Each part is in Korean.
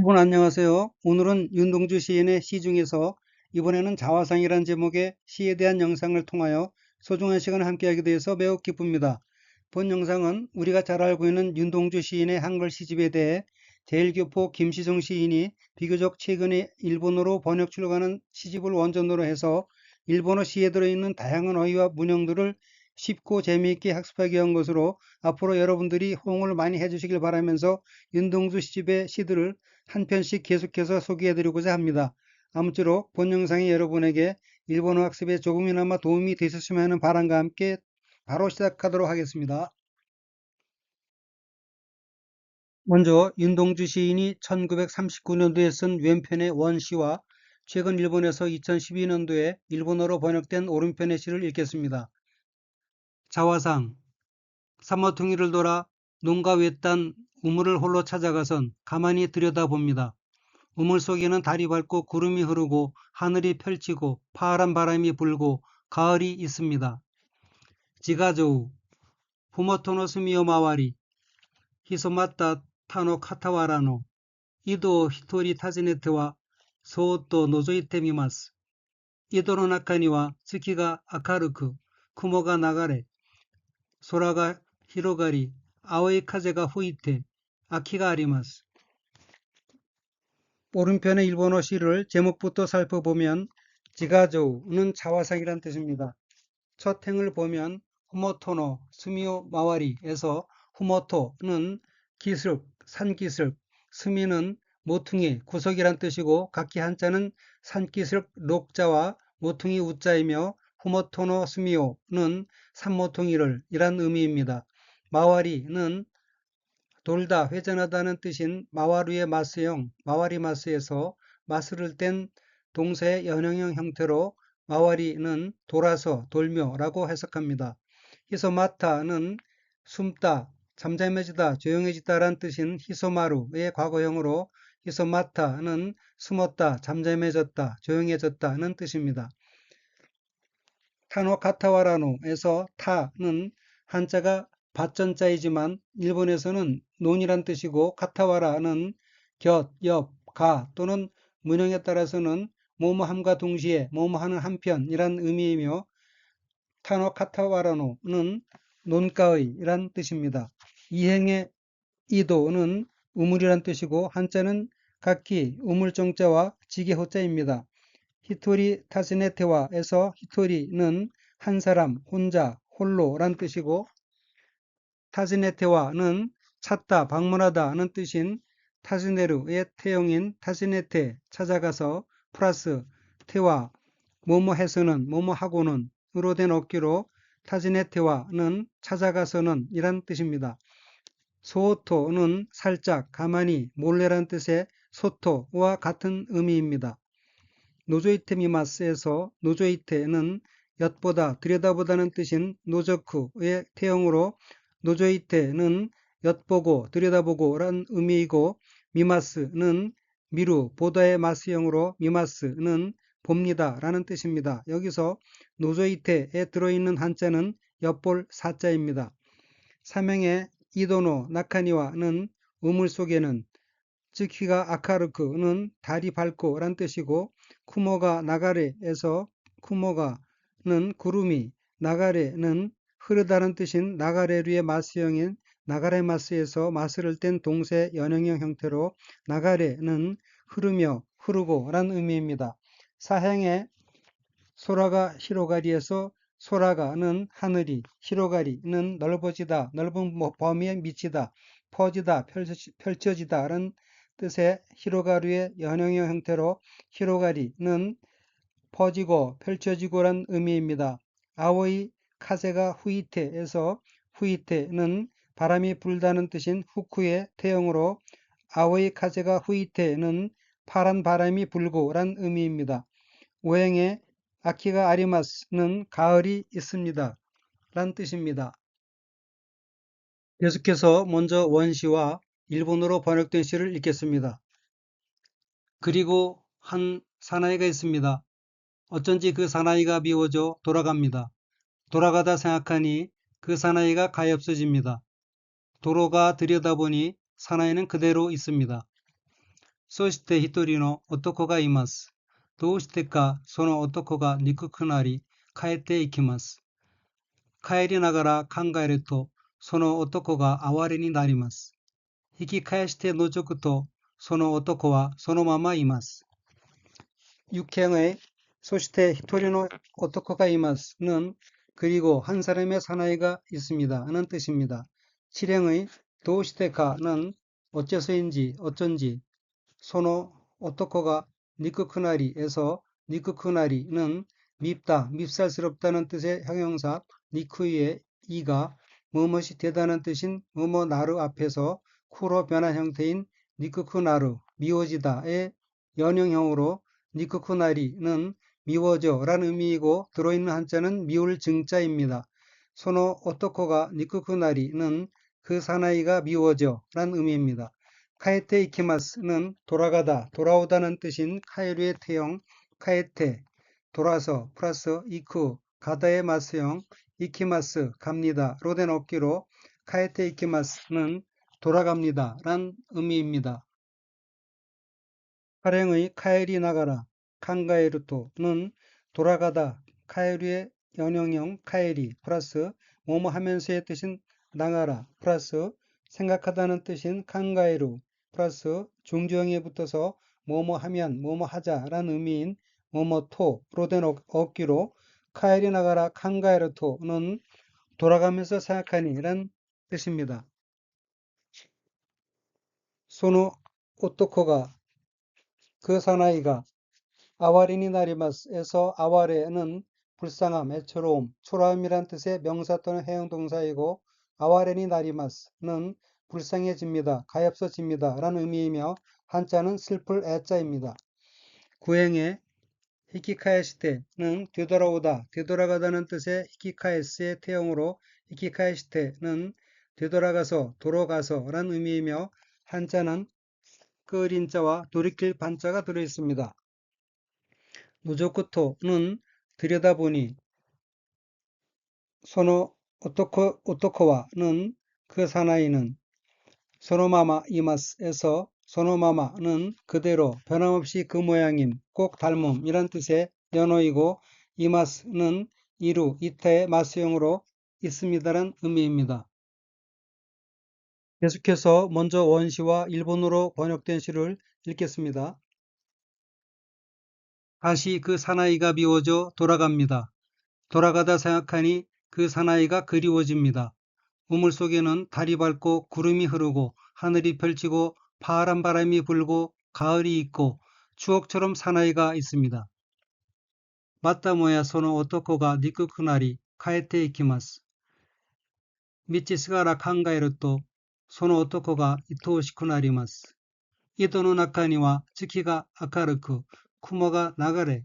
여러분 안녕하세요. 오늘은 윤동주 시인의 시 중에서 이번에는 자화상이라는 제목의 시에 대한 영상을 통하여 소중한 시간을 함께하게 되어서 매우 기쁩니다. 본 영상은 우리가 잘 알고 있는 윤동주 시인의 한글 시집에 대해 제일교포 김시종 시인이 비교적 최근에 일본어로 번역 출간한 시집을 원전으로 해서 일본어 시에 들어있는 다양한 어휘와 문형들을 쉽고 재미있게 학습하기 위한 것으로 앞으로 여러분들이 호응을 많이 해주시길 바라면서 윤동주 시집의 시들을 한 편씩 계속해서 소개해드리고자 합니다. 아무쪼록 본 영상이 여러분에게 일본어 학습에 조금이나마 도움이 되셨으면 하는 바람과 함께 바로 시작하도록 하겠습니다. 먼저 윤동주 시인이 1939년도에 쓴 왼편의 원시와 최근 일본에서 2012년도에 일본어로 번역된 오른편의 시를 읽겠습니다. 자화상 삼어퉁이를 돌아 논과 외딴 우물을 홀로 찾아가선 가만히 들여다봅니다. 우물 속에는 달이 밝고 구름이 흐르고 하늘이 펼치고 파란 바람이 불고 가을이 있습니다. 지가조우 후모토노 스미오 마와리 히소마타 타노 카타와라노 이도 히토리 타즈네테와 소또 노조이테 미마스 이도노 나카니와 츠키가 아카르크 쿠모가 나가레 소라가 히로가리 아오이 카제가 후이테 아키가 아리마스. 오른편의 일본어 시를 제목부터 살펴보면 지가조우는 자화상이란 뜻입니다. 첫 행을 보면 후모토노 스미오 마와리에서 후모토는 기슭, 산기슭, 스미는 모퉁이, 구석이란 뜻이고 각기 한자는 산기슭 록자와 모퉁이 우자이며 후모토노 스미오는 산모퉁이를 이란 의미입니다. 마와리는 돌다, 회전하다는 뜻인 마와루의 마스형, 마와리마스에서 마스를 뗀 동사의 연형형 형태로 마와리는 돌아서, 돌며라고 해석합니다. 히소마타는 숨다, 잠잠해지다, 조용해지다란 뜻인 히소마루의 과거형으로 히소마타는 숨었다, 잠잠해졌다, 조용해졌다는 뜻입니다. 타노 카타와라노에서 타는 한자가 밭전자이지만 일본에서는 논이란 뜻이고 카타와라는 곁, 옆, 가 또는 문형에 따라서는 뭐뭐함과 동시에 뭐뭐하는 한편이란 의미이며 타노 카타와라노는 논가의란 뜻입니다. 이행의 이도는 우물이란 뜻이고 한자는 각기 우물정자와 지게호자입니다. 히토리 타즈네테와에서 히토리는 한 사람, 혼자, 홀로란 뜻이고 타즈네테와는 찾다, 방문하다는 뜻인 타즈네르의 태형인 타즈네테, 찾아가서 플러스 테와, 뭐뭐 해서는, 뭐뭐 하고는 으로 된 어깨로 타즈네테와는 찾아가서는 이란 뜻입니다. 소토는 살짝, 가만히, 몰래란 뜻의 소토와 같은 의미입니다. 노조이테 미마스에서 노조이테는 엿보다, 들여다보다는 뜻인 노저쿠의 태형으로 노조이테는 엿보고, 들여다보고 란 의미이고 미마스는 미루, 보다의 마스형으로 미마스는 봅니다 라는 뜻입니다. 여기서 노조이테에 들어있는 한자는 엿볼 사자입니다. 사명의 이도노 나카니와는 우물 속에는 츠키가 아카르크는 달이 밝고 란 뜻이고 쿠모가 나가레에서 쿠모가는 구름이 나가레는 흐르다는 뜻인 나가레류의 마스형인 나가레마스에서 마스를 뗀 동세 연형형 형태로 나가레는 흐르며 흐르고 란 의미입니다. 사행의 소라가 히로가리에서 소라가는 하늘이, 히로가리는 넓어지다, 넓은 범위에 미치다, 퍼지다, 펼쳐지다라는 뜻의 히로가루의 연형형 형태로 히로가리는 퍼지고 펼쳐지고란 의미입니다. 아오이 카세가 후이테에서 후이테는 바람이 불다는 뜻인 후쿠의 태형으로 아오이 카세가 후이테는 파란 바람이 불고란 의미입니다. 오행의 아키가 아리마스는 가을이 있습니다. 란 뜻입니다. 계속해서 먼저 원시와 일본어로 번역된 시를 읽겠습니다. 그리고 한 사나이가 있습니다. 어쩐지 그 사나이가 미워져 돌아갑니다. 돌아가다 생각하니 그 사나이가 가엾어집니다. 도로가 들여다보니 사나이는 그대로 있습니다. そして一人の男がいます。どうしてかその男が憎くなり、帰っていきます。帰りながら考えると、その男が哀れになります。引き返して覗くと、その男はそのままいます。육행의そして一人の男がいます는 그리고 한 사람의 사나이가 있습니다는 뜻입니다. 칠행의 도시테카는 어째서인지 어쩐지 소노 오토코가 니쿠쿠나리에서 니쿠쿠나리는 밉다, 밉살스럽다는 뜻의 형용사 니쿠이의 이가 무엇이 되다는 뜻인 뭐뭐나루 앞에서 쿠로 변한 형태인 니쿠쿠나루, 미워지다의 연형형으로 니쿠쿠나리는 미워져 라는 의미이고 들어있는 한자는 미울 증자입니다. 소노 오토코가 니쿠쿠나리는 그 사나이가 미워져 라는 의미입니다. 카에테 이키마스는 돌아가다, 돌아오다는 뜻인 카에루의 태형 카에테, 돌아서 플러스 이쿠, 가다의 마스형 이키마스, 갑니다로 된 어깨로 카에테 이키마스는 돌아갑니다 란 의미입니다. 발행의 카에리 나가라, 칸가에루토는 돌아가다, 카에루의 연형형 카에리 플러스 뭐뭐 하면서의 뜻인 나가라 플러스 생각하다는 뜻인 칸가에루 플러스 중주형에 붙어서 뭐뭐 하면 뭐뭐 하자라는 의미인 뭐뭐토로 된 어귀로 카에리 나가라 칸가에루토는 돌아가면서 생각하니란 뜻입니다. 소노 오토코가 그 사나이가 아와리니 나리마스에서 아와레는 불쌍함, 애처로움, 초라함이란 뜻의 명사 또는 해용동사이고 아와레니 나리마스는 불쌍해집니다, 가엾어집니다 라는 의미이며 한자는 슬플 애자입니다. 구행의 히키카에시테는 되돌아오다, 되돌아가다는 뜻의 히키카에스의 태형으로 히키카에시테는 되돌아가서, 돌아가서 라는 의미이며 한자는 끄린자와 돌이킬 반자가 들어있습니다. 노조쿠토는 들여다보니, 소노 오토코와는 그 사나이는, 소노마마 이마스에서 소노마마는 그대로 변함없이 그 모양임, 꼭 닮음 이란 뜻의 연어이고 이마스는 이루, 이타의 마스형으로 있습니다란 의미입니다. 계속해서 먼저 원시와 일본어로 번역된 시를 읽겠습니다. 다시 그 사나이가 미워져 돌아갑니다. 돌아가다 생각하니 그 사나이가 그리워집니다. 우물 속에는 달이 밝고 구름이 흐르고 하늘이 펼치고 파란 바람이 불고 가을이 있고 추억처럼 사나이가 있습니다. 맞다 모야 소노 오토코가 니쿠쿠나리 카에테 이키마스. 미치스가라 칸가에르토 소노 오토코가 이토오시쿠나리마스. 이도노 나카니와 츠키가 아카르쿠 쿠모가 나가레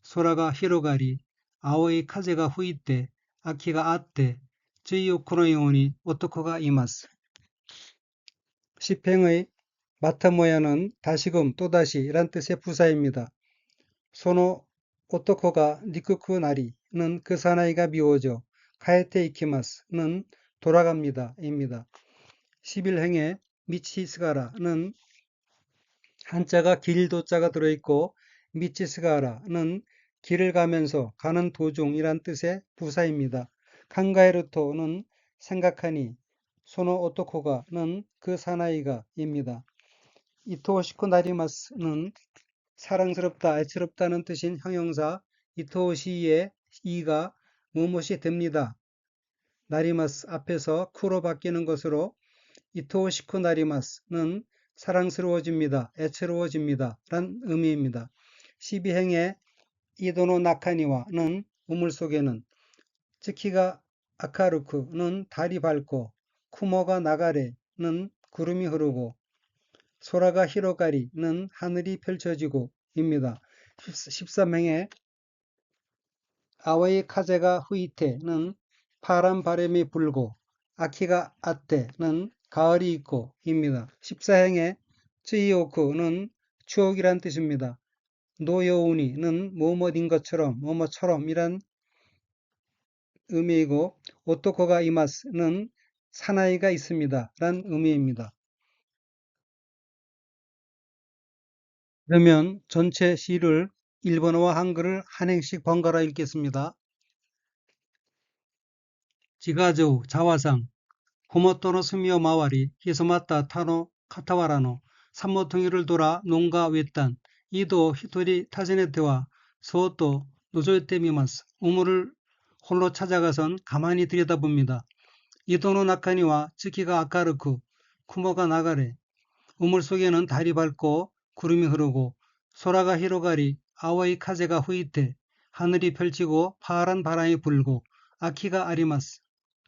소라가 히로가리 아오이 카제가 후이테 아키가 아테 쯔이오쿠のように 오토코가 이마스. 시팽의 마타모야는 다시금 또다시 란 뜻의 부사입니다. 소노 오토코가 니쿠쿠 나리는 그 사나이가 미워져 카에테 이키마스는 돌아갑니다 입니다. 11행의 미치스가라는 한자가 길도자가 들어있고 미치스가라는 길을 가면서 가는 도중이란 뜻의 부사입니다. 칸가에루토는 생각하니, 소노 오토코가는 그 사나이가입니다. 이토오시코 나리마스는 사랑스럽다, 애처롭다는 뜻인 형용사 이토오시의 이가 무엇이 됩니다. 나리마스 앞에서 쿠로 바뀌는 것으로 이토오시코 나리마스는 사랑스러워집니다, 애처로워집니다 란 의미입니다. 12행의 이도노 나카니와는 우물 속에는 츠키가 아카루크는 달이 밝고 쿠모가 나가레는 구름이 흐르고 소라가 히로가리는 하늘이 펼쳐지고 입니다. 13행의 아와이 카제가 후이테는 파란 바람이 불고 아키가 아떼는 가을이 있고 입니다. 14행의 쯔이오쿠는 추억이란 뜻입니다. 노여우니는 뭐뭐인 것처럼 뭐뭐처럼이란 의미이고 오토코가 이마스는 사나이가 있습니다 란 의미입니다. 그러면 전체 시를 일본어와 한글을 한 행씩 번갈아 읽겠습니다. 지가저우 자화상 호모토노 스미오 마와리 히소마타 타노 카타와라노 산모통일을 돌아 농가 외딴 이도 히토리 타즈네테와 소또 노조에테 미마스 우물을 홀로 찾아가선 가만히 들여다봅니다. 이도노 나카니와 츠키가 아까르쿠 쿠모가 나가래 우물 속에는 달이 밝고 구름이 흐르고 소라가 히로가리 아와이 카제가 후이테 하늘이 펼치고 파란 바람이 불고 아키가 아리마스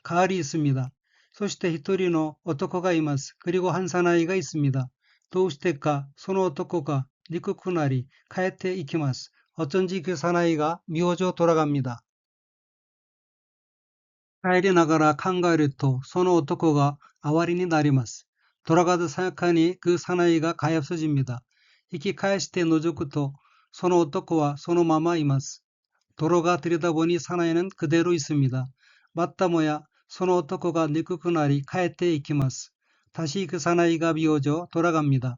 가을이 있습니다. 소시테 히토리노 오토코가 이마스 그리고 한 사나이가 있습니다. 도우시테카 소노 오토코가 니쿠쿠나리 카에테 이키마스 어쩐지 그 사나이가 미워져 돌아갑니다.帰りながら考えると、その男が哀れになります。돌아가듯 생각하니 그 사나이가 가엾어집니다. 히키카에시테 노조쿠토, その男はそのままいます. 도로가 들여다보니 사나이는 그대로 있습니다. 맞다 뭐야, その男が 니쿠쿠나리 카에테 이키마스. 다시 그 사나이가 미워져 돌아갑니다.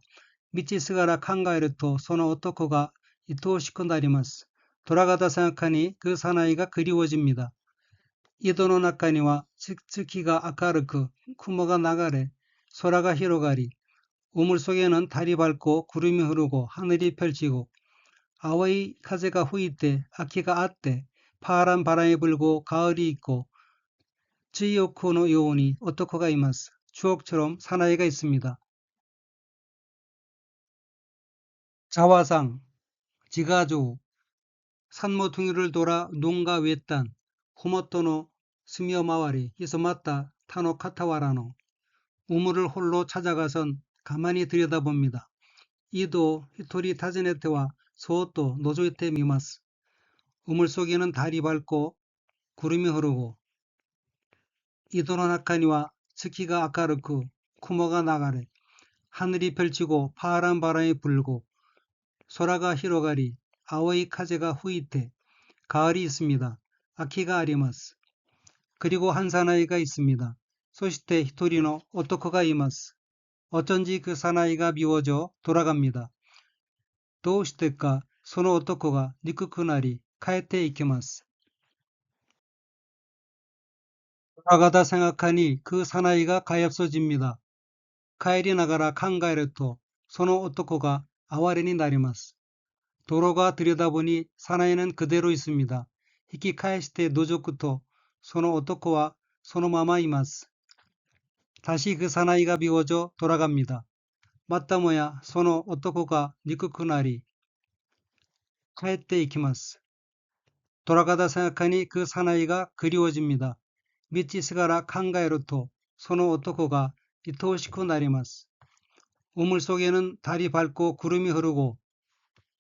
미치스가라 칸가에르토, その男が 이토시코 나리마스. 돌아가다 생각하니 그 사나이가 그리워집니다. 이도노 나카니와 츠키가 아까르크 쿠모가 나가래 소라가 히로가리 우물 속에는 달이 밝고 구름이 흐르고 하늘이 펼치고 아와이 카제가 후이때 아키가 아때 파란 바람이 불고 가을이 있고 츠이오코노 요오니 오토코가 이마스 추억처럼 사나이가 있습니다. 자화상 지가조 산모퉁이를 돌아 농가 외딴 후모토노 스미어 마와리 히소마타 타노 카타와라노 우물을 홀로 찾아가선 가만히 들여다봅니다. 이도 히토리 타즈네테와 소또 노조이테 미마스 우물 속에는 달이 밝고 구름이 흐르고 이도노 나카니와 츠키가 아까르쿠 쿠모가 나가래 하늘이 펼치고 파란 바람이 불고 소라가 히로가리 아오이 카제가 후이테 가을이 있습니다. 아키가 아리마스 그리고 한 사나이가 있습니다. 소시테 히토리노 오토코가 이마스 어쩐지 그 사나이가 미워져 돌아갑니다. 도우시테까 소노 오토코가 니쿠쿠나리 카에테 이키마스 돌아가다 생각하니 그 사나이가 가엾어집니다. 카에리 나가라 칸가에르토 소노 오토코가 아와레니 나리마스 도로가 들여다보니 사나이는 그대로 있습니다. 히키카에시테 노조쿠토 소노 오토코와 소노마마 이마스 다시 그 사나이가 미워져 돌아갑니다. 맞다 뭐야 소노 오토코가 니쿠쿠나리 카에테 이키마스 돌아가다 생각하니 그 사나이가 그리워집니다. 미치스가라 칸가에로토 소노 오토코가 이토시코 나리마스 우물 속에는 달이 밝고 구름이 흐르고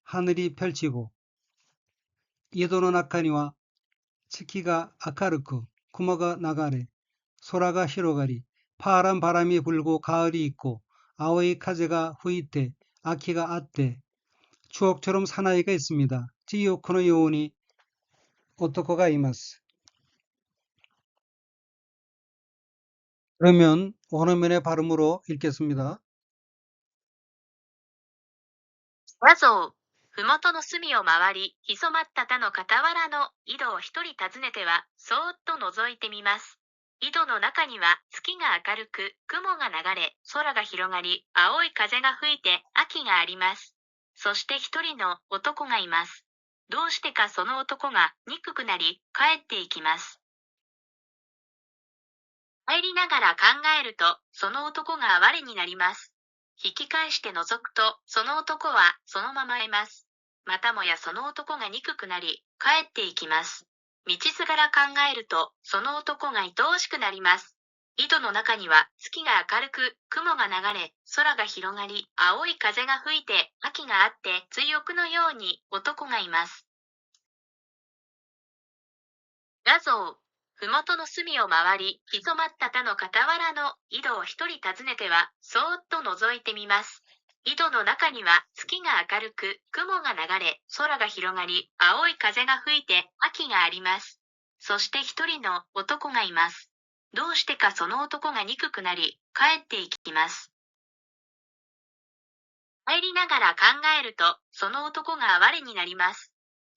하늘이 펼치고 이도노 나카니와 츠키가 아카르쿠 쿠모가 나가래 소라가 히로가리 파란 바람이 불고 가을이 있고 아오이 카제가 후이테 아키가 아떼 추억처럼 사나이가 있습니다. 찌요코노 요오니 오토코가 이마스 그러면 원어민의 발음으로 읽겠습니다. 画像。ふもとの隅を回り、潜まった田の傍らの井戸を一人訪ねては、そーっと覗いてみます。井戸の中には月が明るく、雲が流れ、空が広がり、青い風が吹いて秋があります。そして一人の男がいます。どうしてかその男が憎くなり、帰っていきます。帰りながら考えると、その男が哀れになります。引き返して覗くと、その男はそのままいます。またもやその男が憎くなり、帰っていきます。道すがら考えると、その男が愛おしくなります。井戸の中には月が明るく、雲が流れ、空が広がり、青い風が吹いて、秋があって、追憶のように男がいます。画像。ふもとの隅を回り、潜まった田の傍らの井戸を一人訪ねては、そーっと覗いてみます。井戸の中には月が明るく、雲が流れ、空が広がり、青い風が吹いて、秋があります。そして一人の男がいます。どうしてかその男が憎くなり、帰っていきます。入りながら考えると、その男が我になります。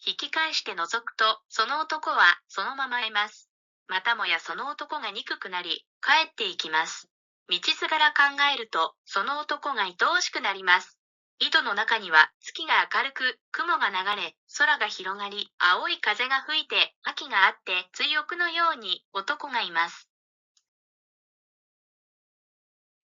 引き返して覗くと、その男はそのままいます。またもやその男が憎くなり、帰っていきます。道すがら考えると、その男が愛おしくなります。井戸の中には月が明るく、雲が流れ、空が広がり、青い風が吹いて、秋があって、追憶のように男がいます。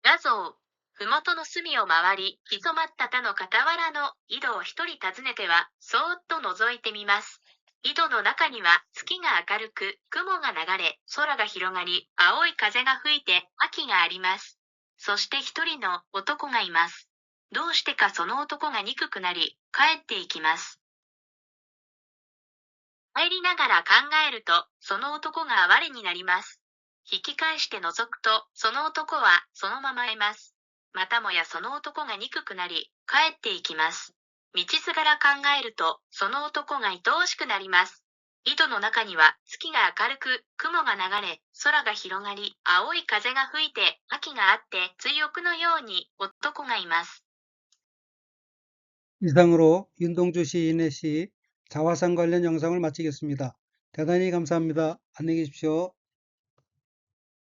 画像。ふもとの隅を回り、潜まった他の傍らの井戸を一人訪ねては、そーっと覗いてみます。井戸の中には月が明るく、雲が流れ、空が広がり、青い風が吹いて、秋があります。そして一人の男がいます。どうしてかその男が憎くなり、帰っていきます。入りながら考えると、その男が我になります。引き返して覗くと、その男はそのままいます。またもやその男が憎くなり、帰っていきます。道すがら考えると、その男が愛おしくなります。井戸の中には月が明るく、雲が流れ、空が広がり、青い風が吹いて、秋があって、追憶のように男がいます。 이상으로 윤동주 시인의 시 자화상 관련 영상을 마치겠습니다. 대단히 감사합니다. 안녕히 계십시오.